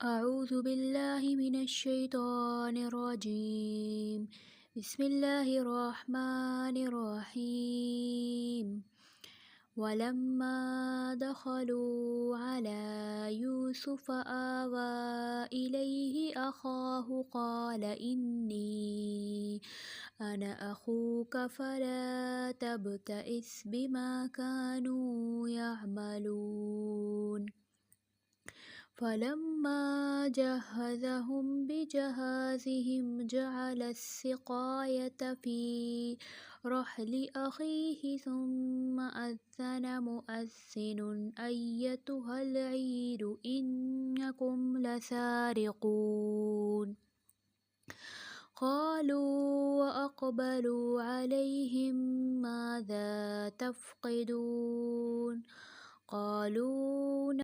أعوذ بالله من الشيطان الرجيم. بسم الله الرحمن الرحيم. ولما دخلوا على يوسف آوى إليه أخاه قال إني أنا أخوك فلا تبتئس بما كانوا يعملون. فلما جهزهم بجهازهم جعل السقاية في رحل أخيه ثم أذن مؤذن أيتها العير إنكم لسارقون. قالوا وأقبلوا عليهم ماذا تفقدون. قالوا